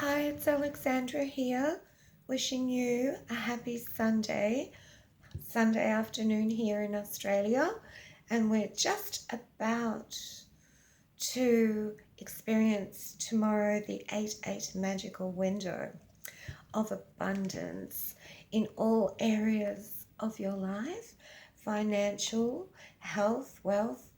Hi, it's Alexandra here, wishing you a happy Sunday afternoon here in Australia. And we're just about to experience tomorrow the 8-8 magical window of abundance in all areas of your life, financial, health, wealth,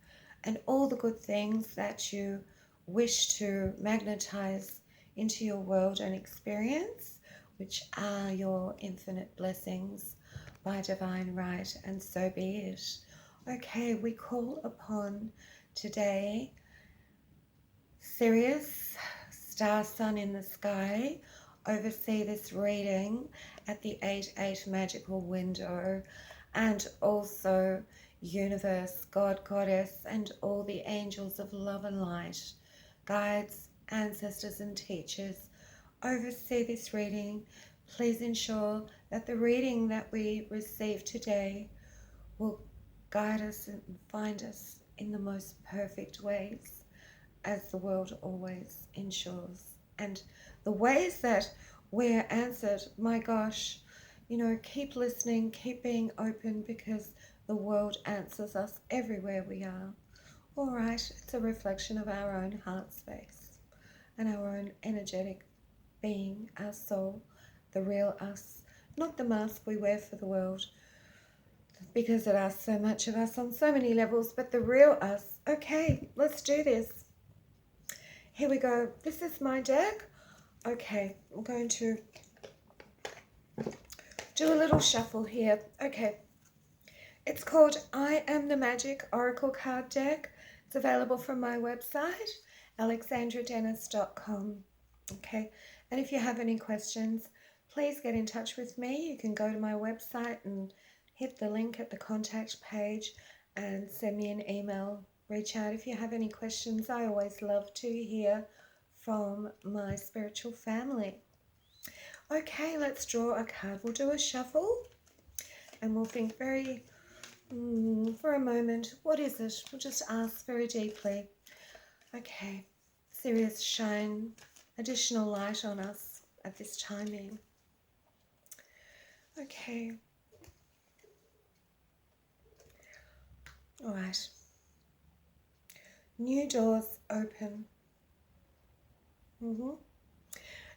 and all the good things that you wish to magnetize into your world and experience, which are your infinite blessings by divine right, and so be it. Okay, we call upon today Sirius, star sun in the sky, oversee this reading at the 8-8 magical window, and also universe, God, Goddess, and all the angels of love and light, guides, ancestors, and teachers oversee this reading. Please ensure that the reading that we receive today will guide us and find us in the most perfect ways, as the world always ensures. And the ways that we're answered, my gosh, keep listening, keep being open, because the world answers us everywhere we are. All right, it's a reflection of our own heart space and our own energetic being, our soul, the real us, not the mask we wear for the world, because it asks so much of us on so many levels, but the real us. Okay, let's do this. Here we go. This is my deck. Okay, I'm going to do a little shuffle here. Okay, it's called I Am the Magic Oracle Card Deck. It's available from my website, alexandradennis.com. Okay, and if you have any questions, please get in touch with me. You can go to my website and hit the link at the contact page and send me an email. Reach out if you have any questions. I always love to hear from my spiritual family. Okay, let's draw a card. We'll do a shuffle and we'll think for a moment, what is it? We'll just ask very deeply. Okay, Sirius, shine additional light on us at this timing. Okay. All right. New doors open.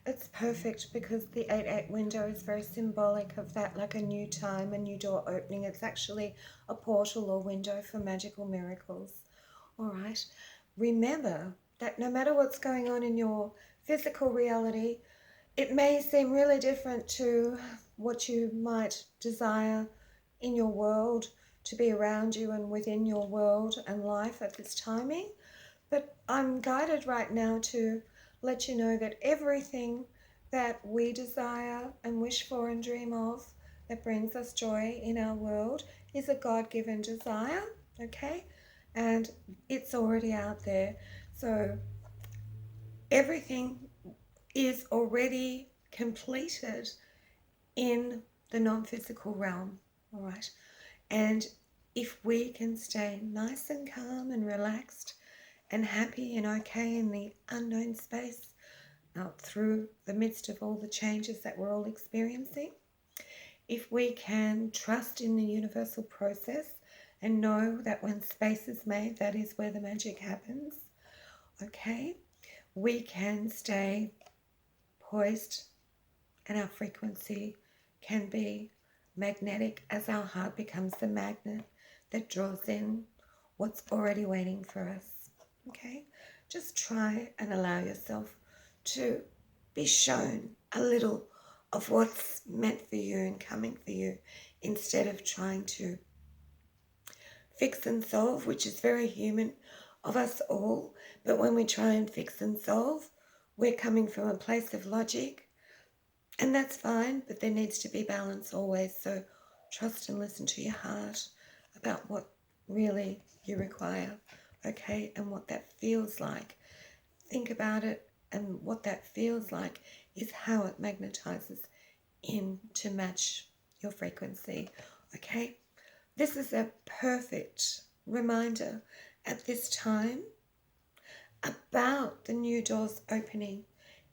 It's perfect because the 8-8 window is very symbolic of that, like a new time, a new door opening. It's actually a portal or window for magical miracles. All right. Remember that no matter what's going on in your physical reality, it may seem really different to what you might desire in your world to be around you and within your world and life at this timing. But I'm guided right now to let you know that everything that we desire and wish for and dream of that brings us joy in our world is a God-given desire, okay? And it's already out there. So everything is already completed in the non-physical realm, all right? And if we can stay nice and calm and relaxed and happy and okay in the unknown space, out through the midst of all the changes that we're all experiencing, if we can trust in the universal process and know that when space is made, that is where the magic happens, okay, we can stay poised and our frequency can be magnetic as our heart becomes the magnet that draws in what's already waiting for us, okay? Just try and allow yourself to be shown a little of what's meant for you and coming for you, instead of trying to fix and solve, which is very human of us all. But when we try and fix and solve, we're coming from a place of logic, and that's fine, but there needs to be balance always. So trust and listen to your heart about what really you require, okay, and what that feels like. Think about it, and what that feels like is how it magnetizes in to match your frequency, okay? This is a perfect reminder at this time about the new doors opening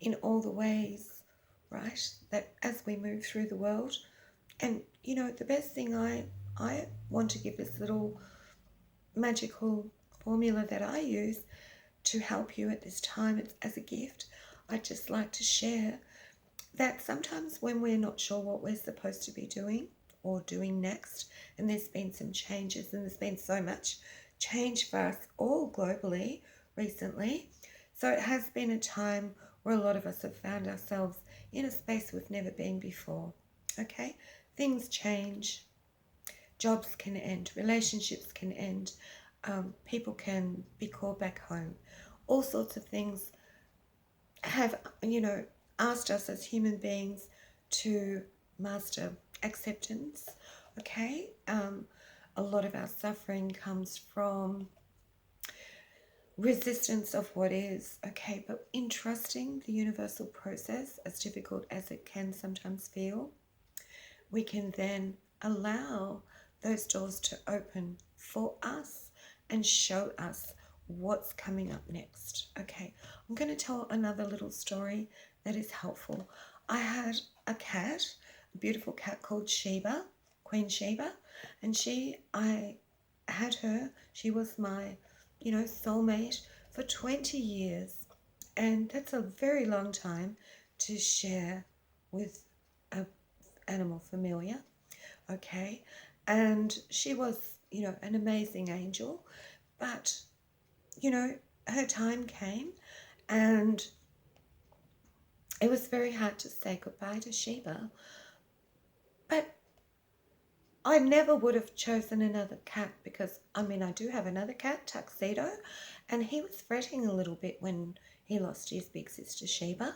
in all the ways, right, that as we move through the world. And, you know, the best thing I want to give this little magical formula that I use to help you at this time, it's as a gift. I'd just like to share that sometimes when we're not sure what we're supposed to be doing or doing next, and there's been some changes, and there's been so much change for us all globally recently. So it has been a time where a lot of us have found ourselves in a space we've never been before. Okay? Things change. Jobs can end. Relationships can end. People can be called back home. All sorts of things have, you know, asked us as human beings to master acceptance. Okay? A lot of our suffering comes from resistance of what is, okay, but in trusting the universal process, as difficult as it can sometimes feel, we can then allow those doors to open for us and show us what's coming up next. Okay, I'm going to tell another little story that is helpful. I had a cat, a beautiful cat called Sheba, Queen Sheba, and I had her, she was my, you know, soulmate for 20 years. And that's a very long time to share with an animal familiar, okay? And she was, you know, an amazing angel, but, you know, her time came and it was very hard to say goodbye to Sheba. But I never would have chosen another cat because, I mean, I do have another cat, Tuxedo, and he was fretting a little bit when he lost his big sister Sheba.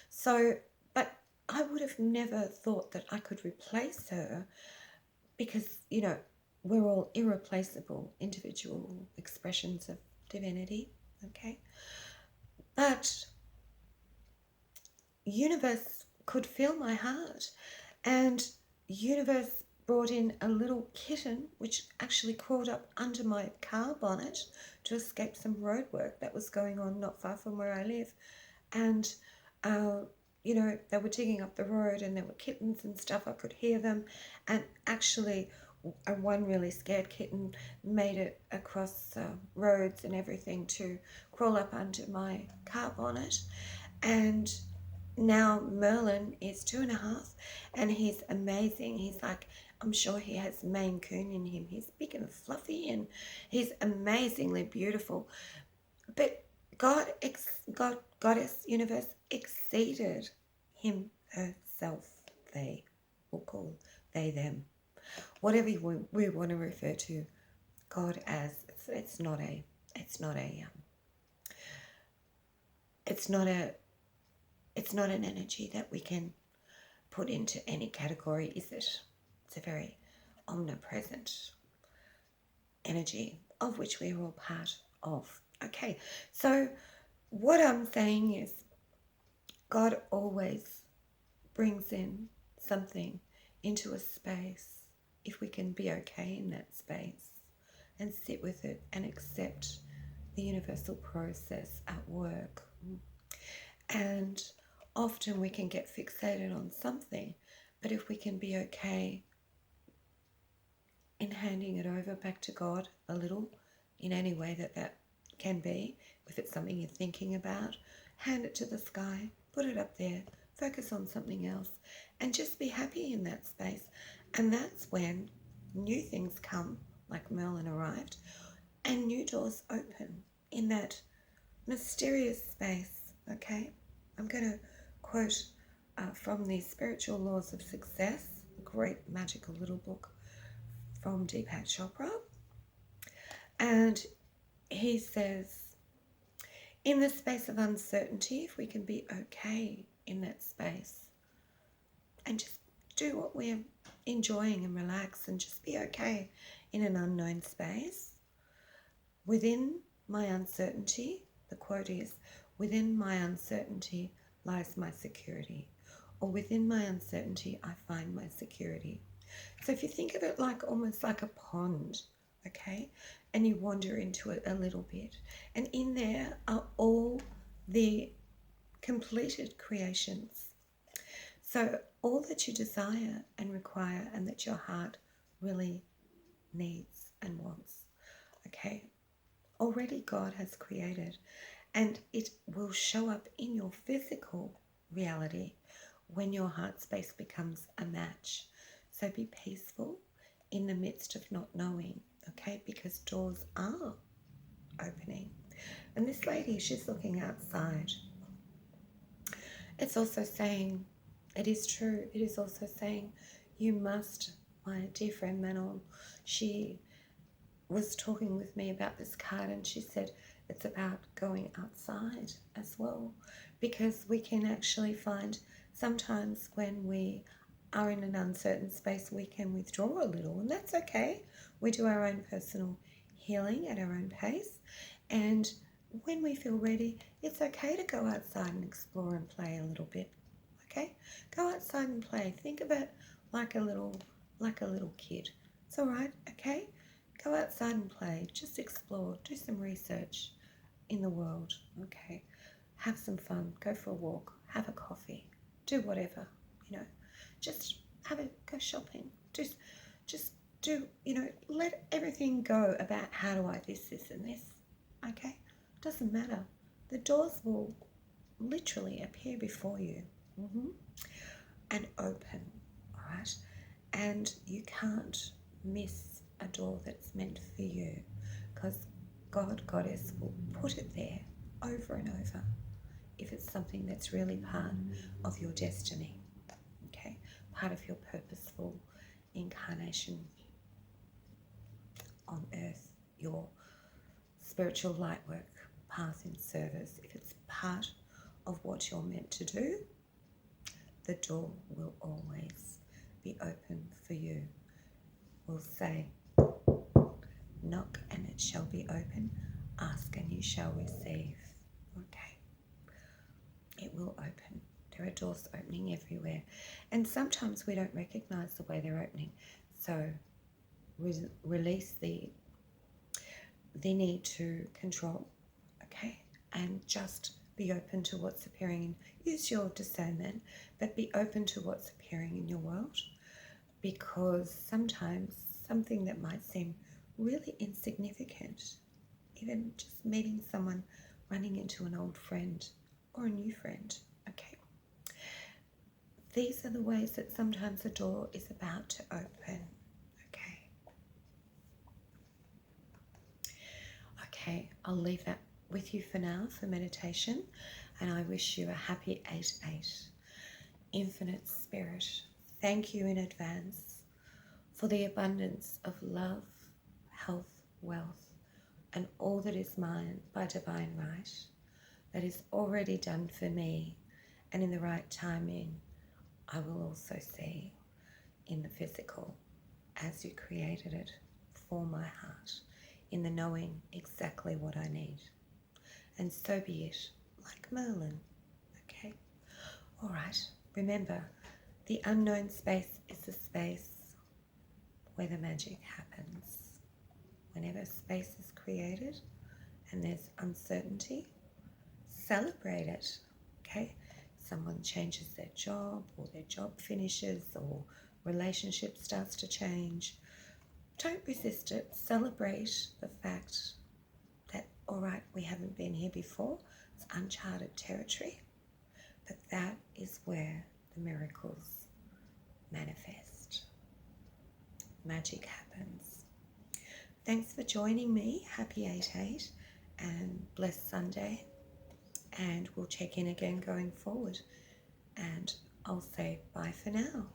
So, but I would have never thought that I could replace her because, you know, we're all irreplaceable individual expressions of divinity, okay? But universe could feel my heart, and universe brought in a little kitten which actually crawled up under my car bonnet to escape some road work that was going on not far from where I live. And you know, they were digging up the road and there were kittens and stuff. I could hear them, and actually one really scared kitten made it across roads and everything to crawl up under my car bonnet. And now Merlin is 2.5 and he's amazing. He's like, I'm sure he has Maine Coon in him. He's big and fluffy and he's amazingly beautiful. But Goddess, universe exceeded him, herself, they, we'll call they, them. Whatever we want to refer to God as, it's not an energy that we can put into any category, is it? It's a very omnipresent energy of which we are all part of. Okay, so what I'm saying is God always brings in something into a space if we can be okay in that space and sit with it and accept the universal process at work. And often we can get fixated on something, but if we can be okay in handing it over back to God a little, in any way that can be, if it's something you're thinking about, hand it to the sky, put it up there, focus on something else, and just be happy in that space. And that's when new things come, like Merlin arrived, and new doors open in that mysterious space, okay? I'm going to quote from the Spiritual Laws of Success, a great magical little book from Deepak Chopra. And he says, in the space of uncertainty, if we can be okay in that space and just do what we're enjoying and relax and just be okay in an unknown space, within my uncertainty, the quote is, within my uncertainty lies my security, or within my uncertainty I find my security. So if you think of it like almost like a pond, okay, and you wander into it a little bit, and in there are all the completed creations. So all that you desire and require and that your heart really needs and wants, okay, already God has created, and it will show up in your physical reality when your heart space becomes a match. So be peaceful in the midst of not knowing, okay, because doors are opening. And this lady, she's looking outside. It's also saying, it is true, it is also saying, you must, my dear friend Manon, she was talking with me about this card, and she said it's about going outside as well, because we can actually find sometimes when we are in an uncertain space, we can withdraw a little, and that's okay. We do our own personal healing at our own pace, and when we feel ready, it's okay to go outside and explore and play a little bit. Okay, go outside and play. Think of it like a little kid. It's all right. Okay, go outside and play. Just explore. Do some research in the world. Okay, have some fun. Go for a walk. Have a coffee. Do whatever. You know, just go shopping. Just do. You know, let everything go about how do I this, and this. Okay, doesn't matter. The doors will literally appear before you. And open, all right? And you can't miss a door that's meant for you, because God, Goddess will put it there over and over if it's something that's really part of your destiny, okay? Part of your purposeful incarnation on earth, your spiritual light work path in service. If it's part of what you're meant to do, the door will always be open for you. We'll say, knock and it shall be open, ask and you shall receive. Okay, it will open. There are doors opening everywhere, and sometimes we don't recognize the way they're opening. So release the need to control, okay, and just be open to what's appearing. Use your discernment, but be open to what's appearing in your world, because sometimes something that might seem really insignificant, even just meeting someone, running into an old friend or a new friend, okay, these are the ways that sometimes a door is about to open. Okay, I'll leave that with you for now for meditation, and I wish you a happy 8/8. Infinite Spirit, thank you in advance for the abundance of love, health, wealth, and all that is mine by divine right, that is already done for me, and in the right timing, I will also see in the physical as you created it for my heart, in the knowing exactly what I need. And so be it, like Merlin. Okay? All right. Remember, the unknown space is the space where the magic happens. Whenever space is created and there's uncertainty, celebrate it. Okay? Someone changes their job, or their job finishes, or relationship starts to change. Don't resist it. Celebrate the fact that, all right, we haven't been here before. It's uncharted territory. But that is where the miracles manifest. Magic happens. Thanks for joining me. Happy 8/8 and blessed Sunday. And we'll check in again going forward. And I'll say bye for now.